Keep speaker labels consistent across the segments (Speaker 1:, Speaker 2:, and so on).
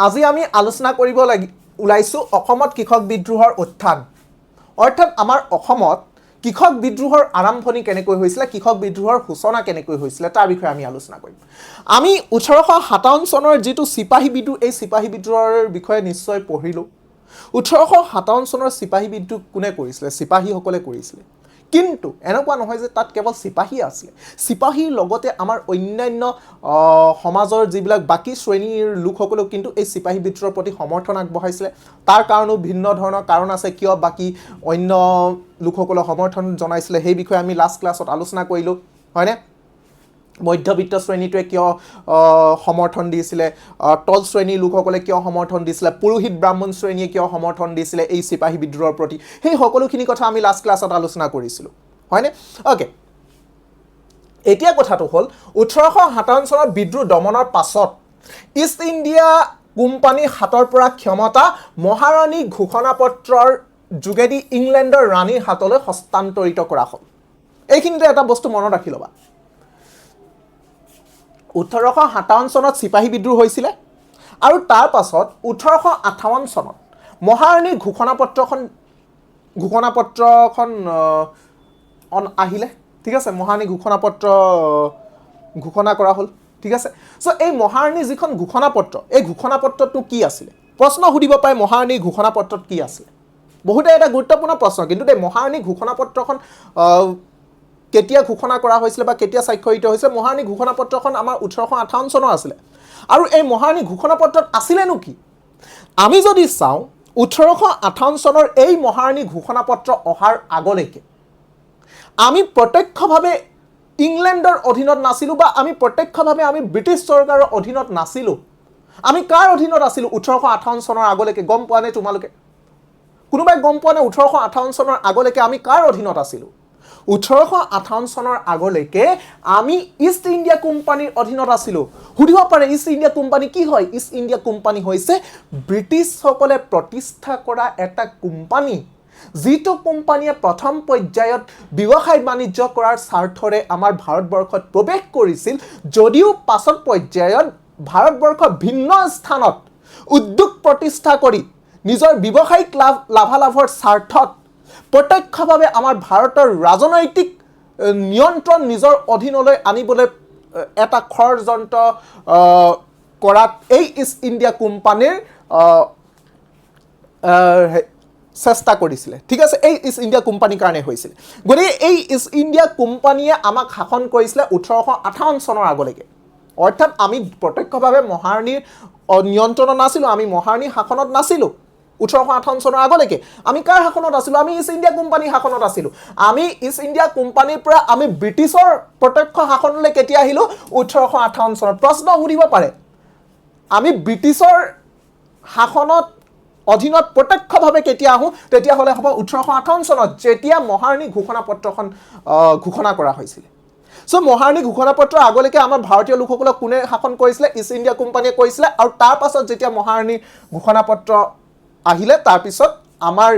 Speaker 1: আজি আমি আলোচনা কৰিব ওলাইছোঁ অসমত কৃষক বিদ্ৰোহৰ উত্থান অৰ্থাৎ আমাৰ অসমত কৃষক বিদ্ৰোহৰ আৰম্ভণি কেনেকৈ হৈছিল কৃষক বিদ্ৰোহৰ সূচনা কেনেকৈ হৈছিল তাৰ বিষয়ে আমি আলোচনা কৰিম আমি 1857 চনৰ যেটো সিপাহী বিদ্ৰোহ এই সিপাহী বিদ্ৰোহৰ বিষয়ে নিশ্চয় পঢ়িলো 1857 চনৰ সিপাহী বিদ্ৰোহ কোনে কৰিছিল সিপাহীসকলে কৰিছিল কিন্তু এনেকুৱা নহয় যে তাত কেৱল সিপাহী আছিল সিপাহীৰ লগতে আমাৰ অন্যান্য সমাজৰ যিবিলাক বাকি শ্ৰেণীৰ লোকসকলক কিন্তু এই সিপাহী বিদ্ৰোহৰ প্ৰতি সমৰ্থন আগবঢ়াইছিল তাৰ কাৰণো ভিন্ন ধৰণৰ কাৰণ আছে কিয় বাকি অন্য লোকসকলক সমৰ্থন জনাইছিল সেই বিষয়ে আমি লাষ্ট ক্লাছত আলোচনা কৰিলো হয়নে মধ্যবিত্ত শ্ৰেণীটোৱে কিয় সমৰ্থন দিছিলে তল শ্ৰেণীৰ লোকসকলে কিয় সমৰ্থন দিছিলে পুৰোহিত ব্ৰাহ্মণ শ্ৰেণীয়ে কিয় সমৰ্থন দিছিলে এই সিপাহী বিদ্ৰোহৰ প্ৰতি সেই সকলোখিনি কথা আমি লাষ্ট ক্লাছত আলোচনা কৰিছিলো হয়নে ওকে এতিয়া কথাটো হ'ল 1857 চনৰ বিদ্ৰোহ দমনৰ পাছত ইষ্ট ইণ্ডিয়া কোম্পানী হাতৰ পৰা ক্ষমতা মহাৰাণী ঘোষণাপত্ৰৰ যোগেদি ইংলেণ্ডৰ ৰাণীৰ হাতলৈ হস্তান্তৰিত কৰা হ'ল এইখিনিতে এটা বস্তু মনত ৰাখি ল'বা 1857 চনত সিপাহী বিদ্ৰোহ হৈছিল আৰু তাৰ পাছত 1858 চনত মহাৰাণীৰ ঘোষণাপত্ৰখন আহিলে ঠিক আছে মহাৰাণী ঘোষণাপত্ৰ ঘোষণা কৰা হ'ল ঠিক আছে সো এই মহাৰাণী যিখন ঘোষণাপত্ৰ এই ঘোষণাপত্ৰটো কি আছিল প্ৰশ্ন সুধিব পাৰে মহাৰাণীৰ ঘোষণাপত্ৰত কি আছিল বহুতে এটা গুৰুত্বপূৰ্ণ প্ৰশ্ন কিন্তু এই মহাৰাণী ঘোষণাপত্ৰখন কেতিয়া ঘোষণা কৰা হৈছিল বা কেতিয়া স্বাক্ষৰিত হৈছিল মহাৰাণী ঘোষণাপত্ৰখন আমাৰ 1858 চনৰ আছিল আৰু এই মহাৰাণী ঘোষণাপত্ৰত আছিলেনো কি আমি যদি চাওঁ 1858 চনৰ এই মহাৰাণী ঘোষণাপত্ৰ অহাৰ আগলৈকে আমি প্ৰত্যক্ষভাৱে ইংলেণ্ডৰ অধীনত নাছিলো বা আমি প্ৰত্যক্ষভাৱে আমি ব্ৰিটিছ চৰকাৰৰ অধীনত নাছিলো আমি কাৰ অধীনত আছিলো 1858 চনৰ আগলৈকে গম পোৱা নে তোমালোকে কোনোবাই গম পোৱা নে 1858 চনৰ আগলৈকে আমি কাৰ অধীনত আছিলো 1858 চনৰ আগলৈকে আমি ইষ্ট ইণ্ডিয়া কোম্পানীৰ অধীনত আছিলো সুধিব পাৰে ইষ্ট ইণ্ডিয়া কোম্পানী কি হয় ইষ্ট ইণ্ডিয়া কোম্পানী হৈছে ব্ৰিটিছ সকলে প্ৰতিষ্ঠা কৰা এটা কোম্পানী যিটো কোম্পানীয়ে প্ৰথম পৰ্যায়ত ব্যৱসায় বাণিজ্য কৰাৰ স্বাৰ্থৰে আমাৰ ভাৰতবৰ্ষত প্ৰৱেশ কৰিছিল যদিও পাছত পৰ্যায়ত ভাৰতবৰ্ষৰ ভিন্ন স্থানত উদ্যোগ প্ৰতিষ্ঠা কৰি নিজৰ ব্যৱসায়িক লাভালাভৰ স্বাৰ্থত প্ৰত্যক্ষভাৱে আমাৰ ভাৰতৰ ৰাজনৈতিক নিয়ন্ত্ৰণ নিজৰ অধীনলৈ আনিবলৈ এটা ষড়যন্ত্ৰ কৰাত এই ইষ্ট ইণ্ডিয়া কোম্পানীৰ চেষ্টা কৰিছিল ঠিক আছে এই ইষ্ট ইণ্ডিয়া কোম্পানীৰ কাৰণে হৈছিল গতিকে এই ইষ্ট ইণ্ডিয়া কোম্পানীয়ে আমাক শাসন কৰিছিল 1858 চনৰ আগলৈকে অৰ্থাৎ আমি প্ৰত্যক্ষভাৱে মহাৰাণীৰ নিয়ন্ত্ৰণত নাছিলো আমি মহাৰাণীৰ শাসনত নাছিলো 1858 চনৰ আগলৈকে আমি কাৰ শাসনত আছিলো আমি ইষ্ট ইণ্ডিয়া কোম্পানীৰ শাসনত আছিলো আমি ইষ্ট ইণ্ডিয়া কোম্পানীৰ পৰা আমি ব্ৰিটিছৰ প্ৰত্যক্ষ শাসনলৈ কেতিয়া আহিলো 1858 চনত প্ৰশ্ন সুধিব পাৰে আমি ব্ৰিটিছৰ শাসনত অধীনত প্ৰত্যক্ষভাৱে কেতিয়া আহো তেতিয়া হলে হ'ব 1858 চনত যেতিয়া মহাৰাণী ঘোষণাপত্ৰখন ঘোষণা কৰা হৈছিল সো মহাৰাণী ঘোষণাপত্ৰৰ আগলৈকে আমাৰ ভাৰতীয় লোকসকলক কোনে শাসন কৰিছিল ইষ্ট ইণ্ডিয়া কোম্পানীয়ে কৰিছিল আৰু তাৰ পাছত যেতিয়া মহাৰাণী ঘোষণাপত্ৰ আহিলে তাৰ পিছত আমাৰ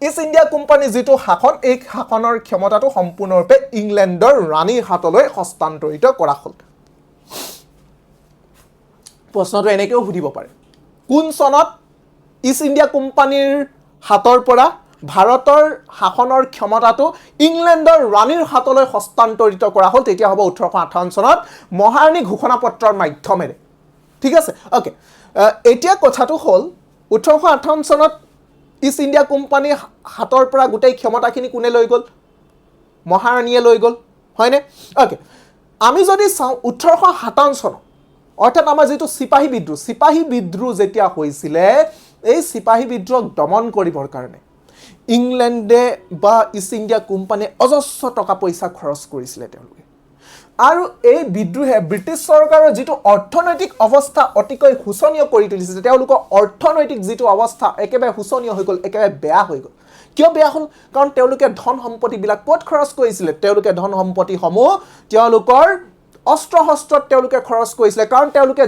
Speaker 1: ইষ্ট ইণ্ডিয়া কোম্পানী যেটো শাসন এই শাসনৰ ক্ষমতাটো সম্পূৰ্ণৰূপে ইংলেণ্ডৰ ৰাণীৰ হাতলৈ হস্তান্তৰিত কৰা হ'ল প্ৰশ্নটো এনেকেও সুধিব পাৰে কোন চনত ইষ্ট ইণ্ডিয়া কোম্পানীৰ হাতৰ পৰা ভাৰতৰ শাসনৰ ক্ষমতাটো ইংলেণ্ডৰ ৰাণীৰ হাতলৈ হস্তান্তৰিত কৰা হ'ল তেতিয়া হ'ব 1858 চনত মহাৰাণী ঘোষণাপত্ৰৰ মাধ্যমেৰে ঠিক আছে ওকে এতিয়া কথাটো হ'ল 1858 চনত ইষ্ট ইণ্ডিয়া কোম্পানীৰ হাতৰ পৰা গোটেই ক্ষমতাখিনি কোনে লৈ গ'ল মহাৰাণীয়ে লৈ গ'ল হয়নে ওকে আমি যদি চাওঁ 1857 চনত অৰ্থাৎ আমাৰ যেটো সিপাহী বিদ্ৰোহ যেতিয়া হৈছিল এই সিপাহী বিদ্ৰোহক দমন কৰিবৰ কাৰণে ইংলেণ্ডে বা ইষ্ট ইণ্ডিয়া কোম্পানীয়ে অজস্ৰ টকা পইচা খৰচ কৰিছিল তেওঁলোকে আৰু এই বিদ্ৰোহে ব্ৰিটিছ চৰকাৰৰ যেটো অৰ্থনৈতিক অৱস্থা অতিকৈ হুচনীয় কৰি তুলিছিল তেওঁলোকৰ অৰ্থনৈতিক যেটো অৱস্থা একেবাৰে হুচনীয় হৈ গ'ল একেবাৰে বেয়া হৈ গ'ল কিয় বেয়া হ'ল কাৰণ তেওঁলোকে ধন সম্পত্তিবিলাক ক'ত খৰচ কৰিছিল তেওঁলোকে ধন সম্পত্তিসমূহ তেওঁলোকৰ অস্ত্ৰ-শস্ত্ৰত তেওঁলোকে খৰচ কৰিছিল কাৰণ তেওঁলোকে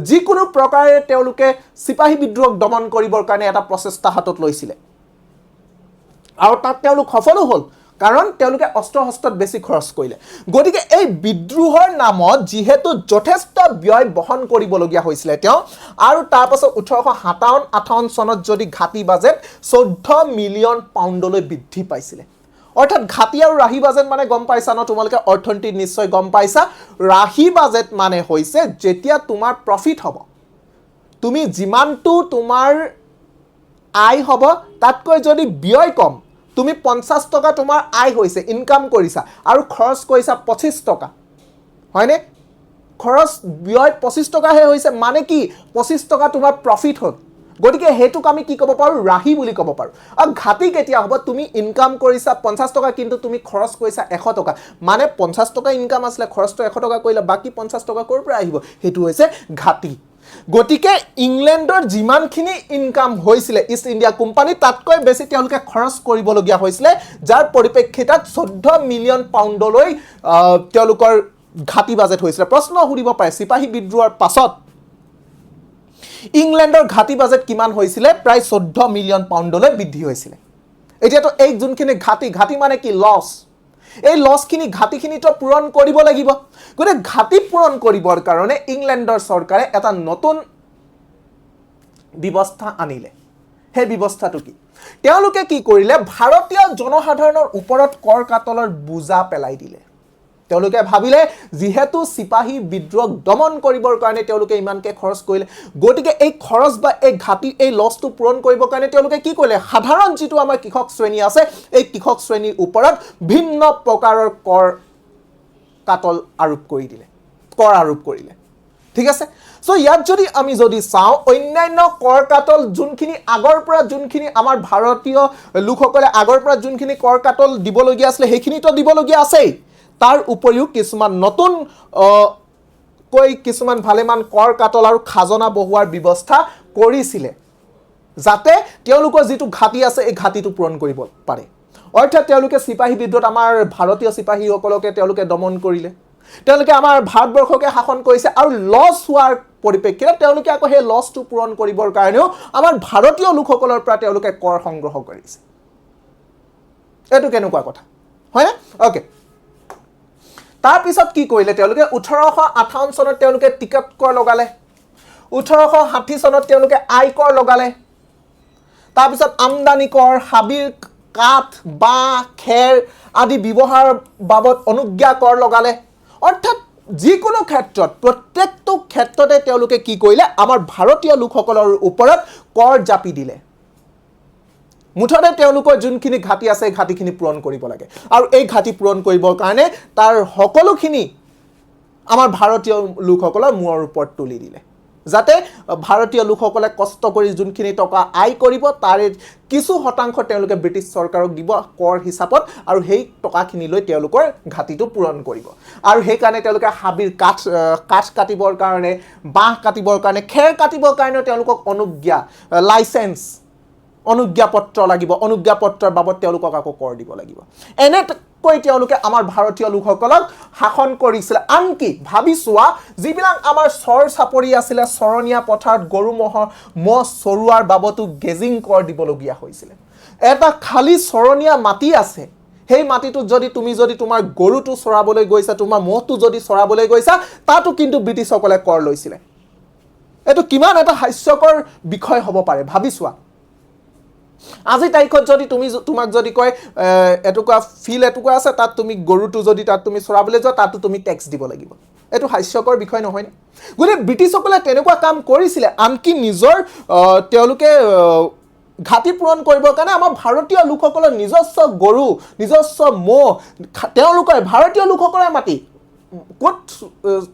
Speaker 1: যিকোনো প্ৰকাৰে তেওঁলোকে সিপাহী বিদ্ৰোহক দমন কৰিবৰ কাৰণে এটা প্ৰচেষ্টা হাতত লৈছিল আৰু তাত তেওঁলোক সফল হ'ল কাৰণ তেওঁলোকে অস্ত্ৰ হস্তত বেছি খৰচ কৰিলে গতিকে এই বিদ্ৰোহৰ নামত যেহেতু যথেষ্ট ব্যয় বহন কৰিবলগীয়া হৈছিলে তেওঁ আৰু তাৰ পাছত 1857-58 চনত যদি ঘাটি বাজেট 14 মিলিয়ন পাউণ্ডলৈ বৃদ্ধি পাইছিলে অৰ্থাৎ ঘাটি আৰু ৰাহি বাজেট মানে গম পাইছা ন তোমালোকে অৰ্থনীতি নিশ্চয় গম পাইছা ৰাহি বাজেট মানে হৈছে যেতিয়া তোমাৰ প্ৰফিট হ'ব তুমি যিমানটো তোমাৰ আয় হ'ব তাতকৈ যদি ব্যয় কম তুমি 50 টকা তোমাৰ আয় হৈছে ইনকাম কৰিছা আৰু খৰচ কৰিছা 25 টকা হয়নে খৰচ ব্যয় 25 টকা হে হৈছে মানে কি 25 টকা তোমাৰ প্ৰফিট হ'ল গতিকে হেতুক আমি কি ক'ব পাৰো ৰাহি বুলি ক'ব পাৰো আৰু ঘাটি কেতিয়া হ'ব তুমি ইনকাম কৰিছা 50 টকা কিন্তু তুমি খৰচ কৰিছা 100 টকা মানে 50 টকা ইনকাম আসলে খৰচটো 100 টকা কৰিলা বাকি 50 টকা ক'ৰ পৰা আহিব হেতু হৈছে ঘাটি গতিকে ইংলেণ্ডৰ যিমানখিনি ইনকাম হৈছিলে ইষ্ট ইণ্ডিয়া কোম্পানী তাতকৈ বেছি তেওঁলোকে খৰচ কৰিবলগীয়া হৈছিলে যাৰ পৰিপ্ৰেক্ষিতত 14 মিলিয়ন পাউণ্ডলৈ তেওঁলোকৰ ঘাটি বাজেট হৈছিলে প্ৰশ্ন সুধিব পাৰে সিপাহী বিদ্ৰোহৰ পাছত ইংলেণ্ডৰ ঘাটি বাজেট কিমান হৈছিলে প্ৰায় 14 মিলিয়ন পাউণ্ডলৈ বৃদ্ধি হৈছিলে এতিয়াতো এই যোনখিনি ঘাটি মানে কি লছ এই লছখিনি ঘাটিখিনিতো পূৰণ কৰিব লাগিব গতিকে ঘাটি পূৰণ কৰিবৰ কাৰণে ইংলেণ্ডৰ চৰকাৰে এটা নতুন ব্যৱস্থা আনিলে সেই ব্যৱস্থাটো কি তেওঁলোকে কি কৰিলে ভাৰতীয় জনসাধাৰণৰ ওপৰত কৰ কাটলৰ বুজা পেলাই দিলে তেওঁলোকে ভাবিলে যেহেতু সিপাহী বিদ্ৰোহ দমন কৰিবৰ কাৰণে তেওঁলোকে ইমানকে খৰচ কৰিলে গতিকে এই খৰচ বা এই ঘাটি এই লছটো পূৰণ কৰিবৰ কাৰণে তেওঁলোকে কি কৰিলে সাধাৰণ যেটো আমাৰ কৃষক শ্ৰেণী আছে এই কৃষক শ্ৰেণীৰ ওপৰত ভিন্ন প্ৰকাৰৰ কৰ কাটল আৰোপ কৰি দিলে কৰ আৰোপ কৰিলে ঠিক আছে সো ইয়াত যদি আমি যদি চাও অন্যান্য কৰ কাটল যোনখিনি আগৰ পৰা যোনখিনি আমাৰ ভাৰতীয় লোকসকলে আগৰ পৰা যোনখিনি কৰ কাটল দিবলগীয়া আছিল হেখিনিতো দিবলগীয়া আছেই তাৰ উপৰিও কিছুমান নতুন কিছুমান ভালেমান কৰ কাটল আৰু খাজনা বহুৱাৰ ব্যৱস্থা কৰিছিলে যাতে তেওঁলোকৰ যেটো ঘাটি আছে এই ঘাটিটো পূৰণ কৰিব পাৰে অৰ্থাৎ তেওঁলোকে সিপাহী বিদ্ৰোহত আমাৰ ভাৰতীয় সিপাহীসকলকে তেওঁলোকে দমন কৰিলে তেওঁলোকে আমাৰ ভাৰতবৰ্ষকে শাসন কৰিছে আৰু লছ হোৱাৰ পৰিপ্ৰেক্ষিতত তেওঁলোকে আকৌ সেই লছটো পূৰণ কৰিবৰ কাৰণেও আমাৰ ভাৰতীয় লোকসকলৰ পৰা তেওঁলোকে কৰ সংগ্ৰহ কৰিছে এটো কেনেকুৱা কথা হয়নে ওকে তাৰ পিছত কি কৰিলে তেওঁলোকে 1858 চনত তেওঁলোকে টিকট কৰ লগালে 1860 চনত তেওঁলোকে আয় কৰ লগালে তাৰ পিছত আমদানি কৰ হাবিৰ কাঠ বা খেৰ আদি ব্যৱহাৰ বাবদ অনুজ্ঞা কৰ লগালে অৰ্থাৎ যিকোনো ক্ষেত্ৰত প্ৰত্যেকটো ক্ষেত্ৰতে তেওঁলোকে কি কৰিলে আমাৰ ভাৰতীয় লোকসকলৰ ওপৰত কৰ জাপি দিলে মুঠতে তেওঁলোকৰ যোনখিনি ঘাটি আছে ঘাটিখিনি পূৰণ কৰিব লাগে আৰু এই ঘাটি পূৰণ কৰিবৰ কাৰণে তাৰ সকলোখিনি আমাৰ ভাৰতীয় লোকসকলৰ মূৰৰ ওপৰত তুলি দিলে যাতে ভাৰতীয় লোকসকলে কষ্ট কৰি যোনখিনি টকা আয় কৰিব তাৰে কিছু শতাংশ তেওঁলোকে ব্ৰিটিছ চৰকাৰক দিব কৰ হিচাপত আৰু সেই টকাখিনি লৈ তেওঁলোকৰ ঘাটিটো পূৰণ কৰিব আৰু সেই কাৰণে তেওঁলোকে হাবিৰ কাঠ কাটিবৰ কাৰণে বাঁহ কাটিবৰ কাৰণে খেৰ কাটিবৰ কাৰণে তেওঁলোকক অনুজ্ঞা লাইসেন্স অনুজ্ঞাপত্ৰ লাগিব অনুজ্ঞাপত্ৰৰ বাবদ তেওঁলোকক আকৌ কৰ দিব লাগিব এনেকৈ তেওঁলোকে আমাৰ ভাৰতীয় লোকসকলক শাসন কৰিছিল আনকি ভাবি চোৱা যিবিলাক আমাৰ চৰ চাপৰি আছিল চৰণীয়া পথাৰত গৰু মহ চৰুৱাৰ বাবতো গেজিং কৰ দিবলগীয়া হৈছিল এটা খালি চৰণীয়া মাটি আছে সেই মাটিটো যদি তুমি যদি তোমাৰ গৰুটো চৰাবলৈ গৈছা তোমাৰ মহটো যদি চৰাবলৈ গৈছা তাতো কিন্তু ব্ৰিটিছসকলে কৰ লৈছিল এটো কিমান এটা হাস্যকৰ বিষয় হ'ব পাৰে ভাবি চোৱা আজি তাইকত যদি তুমি তোমাক যদি কয় এটুকা ফিল এটুকা আছে তাত তুমি গৰুটো যদি তাত তুমি চৰাবলৈ যোৱা তাতো তুমি ট্যাক্স দিব লাগিব এটো হাস্যকৰ বিষয় নহয় নে গলে ব্ৰিটিছসকলে তেনেকুৱা কাম কৰিছিল আনকি নিজৰ তেওঁলোকে ঘাটি পূৰণ কৰিবৰ কাৰণে আমাৰ ভাৰতীয় লোকসকলৰ নিজস্ব গৰু নিজস্ব মহ তেওঁলোকৰ ভাৰতীয় লোকসকলৰ মাটি কোট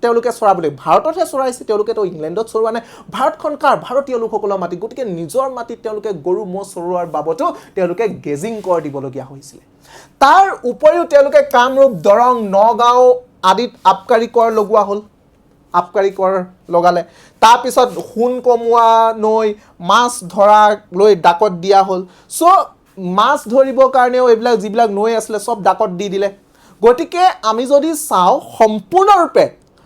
Speaker 1: তেওঁলোকে চৰাবলৈ ভাৰততহে চৰাইছে তেওঁলোকে তো ইংলেণ্ডত চৰোৱা নাই ভাৰতখন কাৰ ভাৰতীয় লোকসকলৰ মাটি গতিকে নিজৰ মাটিত তেওঁলোকে গৰু মহ চৰোৱাৰ বাবতো তেওঁলোকে গেজিং কৰ দিবলগীয়া হৈছিল তাৰ উপৰিও তেওঁলোকে কামৰূপ দৰং নগাঁও আদিত আবকাৰী কৰ লগোৱা হ'ল আবকাৰী কৰ লগালে তাৰ পিছত হুন কমোৱা নৈ মাছ ধৰা লৈ ডাকত দিয়া হ'ল সো মাছ ধৰিবৰ কাৰণেও এইবিলাক যিবিলাক নৈ আছিল সব ডাকত দি দিলে গতিকে আমি যদি চাও সম্পূৰ্ণৰূপে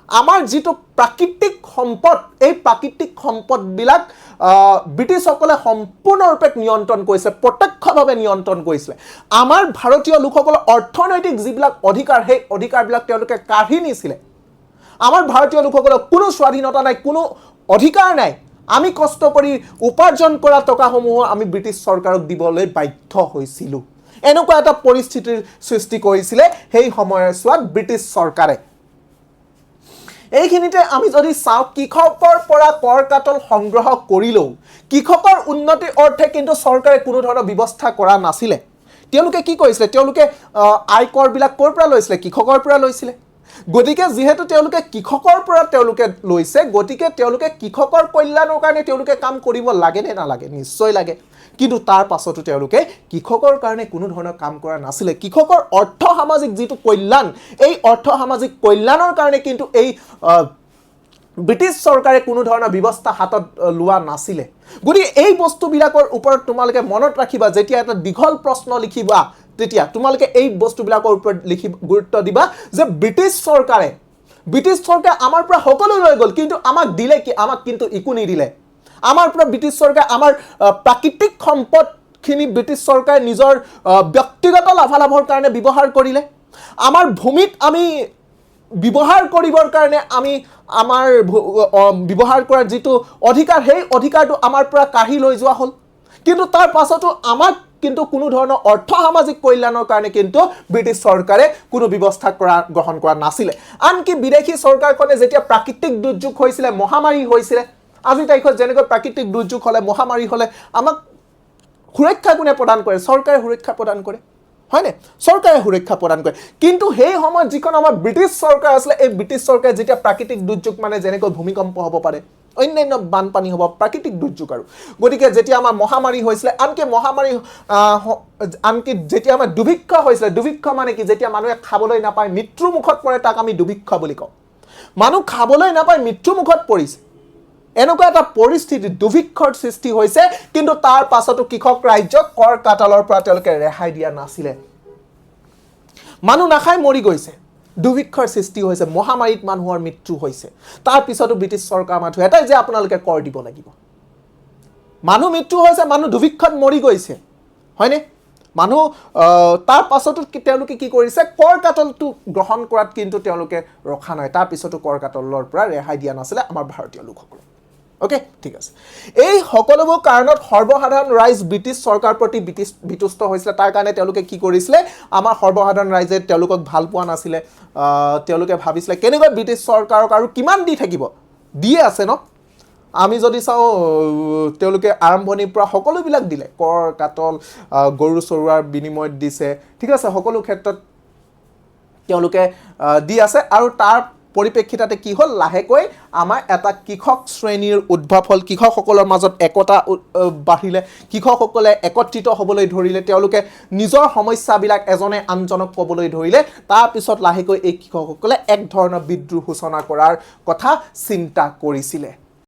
Speaker 1: আমাৰ যেটো প্ৰাকৃতিক সম্পদ এই প্ৰাকৃতিক সম্পদ বিলাক ব্ৰিটিছসকলে সম্পূৰ্ণৰূপে নিয়ন্ত্ৰণ কৰিছে, প্ৰত্যক্ষভাৱে নিয়ন্ত্ৰণ কৰিছিলে। আমাৰ ভাৰতীয় লোকসকলৰ অৰ্থনৈতিক যিবিলাক অধিকাৰ, সেই অধিকাৰবিলাক তেওঁলোকে কাঢ়ি নিছিলে। আমাৰ ভাৰতীয় লোকসকলৰ কোনো স্বাধীনতা নাই, কোনো অধিকাৰ নাই। আমি কষ্ট কৰি উপাৰ্জন কৰা টকাসমূহ আমি ব্ৰিটিছ চৰকাৰক দিবলৈ বাধ্য হৈছিলোঁ। এনেকুৱা এটা পৰিস্থিতিৰ সৃষ্টি কৰিছিলে সেই সময়ছোৱাত ব্ৰিটিছ চৰকাৰে। এইখিনিতে আমি যদি চাওঁ, কৃষকৰ পৰা কৰ কাটল সংগ্ৰহ কৰিলেও কৃষকৰ উন্নতিৰ অৰ্থে কিন্তু চৰকাৰে কোনো ধৰণৰ ব্যৱস্থা কৰা নাছিলে। তেওঁলোকে কি কৰিছিলে? তেওঁলোকে আয়কৰবিলাক ক'ৰ পৰা লৈছিলে? কৃষকৰ পৰা লৈছিলে। গতিকে যিহেতু তেওঁলোকে কৃষকৰ পৰা তেওঁলোকে লৈছে, গতিকে তেওঁলোকে কৃষকৰ কল্যাণৰ কাৰণে তেওঁলোকে কাম কৰিব লাগে নে নালাগে? নিশ্চয় লাগে। কিন্তু তাৰ পাছতো তেওঁলোকে কৃষকৰ কাৰণে কোনো ধৰণৰ কাম কৰা নাছিলে। কৃষকৰ অৰ্থ সামাজিক যিটো কল্যাণ, এই অৰ্থ সামাজিক কল্যাণৰ কাৰণে কিন্তু এই ব্ৰিটিছ চৰকাৰে কোনো ধৰণৰ ব্যৱস্থা হাতত লোৱা নাছিলে। গতিকে এই বস্তুবিলাকৰ ওপৰত তোমালোকে মনত ৰাখিবা, যেতিয়া এটা দীঘল প্ৰশ্ন লিখিবা তেতিয়া তোমালোকে এই বস্তুবিলাকৰ ওপৰত গুৰুত্ব দিবা যে ব্ৰিটিছ চৰকাৰে আমাৰ পৰা সকলো লৈ গ'ল, কিন্তু আমাক দিলে কি? আমাক কিন্তু একো নিদিলে। আমাৰ পৰা ব্ৰিটিছ চৰকাৰে আমাৰ প্ৰাকৃতিক সম্পদখিনি ব্ৰিটিছ চৰকাৰে নিজৰ ব্যক্তিগত লাভালাভৰ কাৰণে ব্যৱহাৰ কৰিলে। আমাৰ ভূমিত আমি ব্যৱহাৰ কৰিবৰ কাৰণে আমাৰ ব্যৱহাৰ কৰাৰ যিটো অধিকাৰ, সেই অধিকাৰটো আমাৰ পৰা কাঢ়ি লৈ যোৱা হ'ল। কিন্তু তাৰ পাছতো আমাক কিন্তু কোনো ধৰণৰ অৰ্থ সামাজিক কল্যাণৰ কাৰণে কিন্তু ব্ৰিটিছ চৰকাৰে কোনো ব্যৱস্থা গ্ৰহণ কৰা নাছিলে। আনকি বিদেশী চৰকাৰখনে যেতিয়া প্ৰাকৃতিক দুৰ্যোগ হৈছিলে, মহামাৰী হৈছিলে, আজিৰ তাৰিখত যেনেকৈ প্ৰাকৃতিক দুৰ্যোগ হ'লে, মহামাৰী হ'লে আমাক সুৰক্ষা কোনে প্ৰদান কৰে? চৰকাৰে সুৰক্ষা প্ৰদান কৰে, হয়নে? চৰকাৰে সুৰক্ষা প্ৰদান কৰে। কিন্তু সেই সময়ত যিখন আমাৰ ব্ৰিটিছ চৰকাৰ আছিলে, এই ব্ৰিটিছ চৰকাৰে যেতিয়া প্ৰাকৃতিক দুৰ্যোগ মানে যেনেকৈ ভূমিকম্প হ'ব পাৰে, অন্যান্য বানপানী হ'ব, প্ৰাকৃতিক দুৰ্যোগ আৰু। গতিকে যেতিয়া আমাৰ মহামাৰী হৈছিলে, আনকি যেতিয়া আমাৰ দুৰ্ভিক্ষ হৈছিলে, দুৰ্ভিক্ষ মানে কি? যেতিয়া মানুহে খাবলৈ নাপায় মৃত্যুমুখত পৰে, তাক আমি দুৰ্ভিক্ষ বুলি কওঁ। মানুহ খাবলৈ নাপায় মৃত্যুমুখত পৰিছে, এনেকুৱা এটা পৰিস্থিতি, দুৰ্ভিক্ষৰ সৃষ্টি হৈছে। কিন্তু তাৰ পাছতো কৃষক ৰাজ্যক কৰ কাটালৰ পৰা তেওঁলোকে ৰেহাই দিয়া নাছিলে। মানুহ নাখাই মৰি গৈছে, দুৰ্ভিক্ষৰ সৃষ্টি হৈছে, মহামাৰীত মানুহৰ মৃত্যু হৈছে। তাৰ পিছতো ব্ৰিটিছ চৰকাৰ মাথো এটাই যে আপোনালোকে কৰ দিব লাগিব। মানুহ মৃত্যু হৈছে, মানুহ দুৰ্ভিক্ষত মৰি গৈছে, হয়নে? মানুহ তাৰ পাছতো তেওঁলোকে কি কৰিছে? কৰ কাটলটো গ্ৰহণ কৰাত কিন্তু তেওঁলোকে ৰখা নাই। তাৰ পিছতো কৰ কাটলৰ পৰা ৰেহাই দিয়া নাছিলে আমাৰ ভাৰতীয় লোকসকলক। অ'কে, ঠিক আছে। এই সকলোবোৰ কাৰণত সৰ্বসাধাৰণ ৰাইজ ব্ৰিটিছ চৰকাৰৰ প্ৰতি বিতুষ্ট হৈছিলে। তাৰ কাৰণে তেওঁলোকে কি কৰিছিলে? আমাৰ সৰ্বসাধাৰণ ৰাইজে তেওঁলোকক ভাল পোৱা নাছিলে। তেওঁলোকে ভাবিছিলে কেনেকৈ ব্ৰিটিছ চৰকাৰক আৰু কিমান দি থাকিব? দিয়ে আছে ন? আমি যদি চাওঁ, তেওঁলোকে আৰম্ভণিৰ পৰা সকলোবিলাক দিলে, কৰ কাটল, গৰু চৰুৱাৰ বিনিময়ত দিছে, ঠিক আছে, সকলো ক্ষেত্ৰত তেওঁলোকে দি আছে। আৰু তাৰ পৰিপ্ৰেক্ষিততে কি হ'ল? লাহেকৈ আমাৰ এটা কৃষক শ্ৰেণীৰ উদ্ভৱ হ'ল, কৃষকসকলৰ মাজত একতা বাঢ়িলে, কৃষকসকলে একত্ৰিত হ'বলৈ ধৰিলে, তেওঁলোকে নিজৰ সমস্যাবিলাক এজনে আনজনক ক'বলৈ ধৰিলে। তাৰপিছত লাহেকৈ এই কৃষকসকলে এক ধৰণৰ বিদ্ৰোহ সূচনা কৰাৰ কথা চিন্তা কৰিছিলে।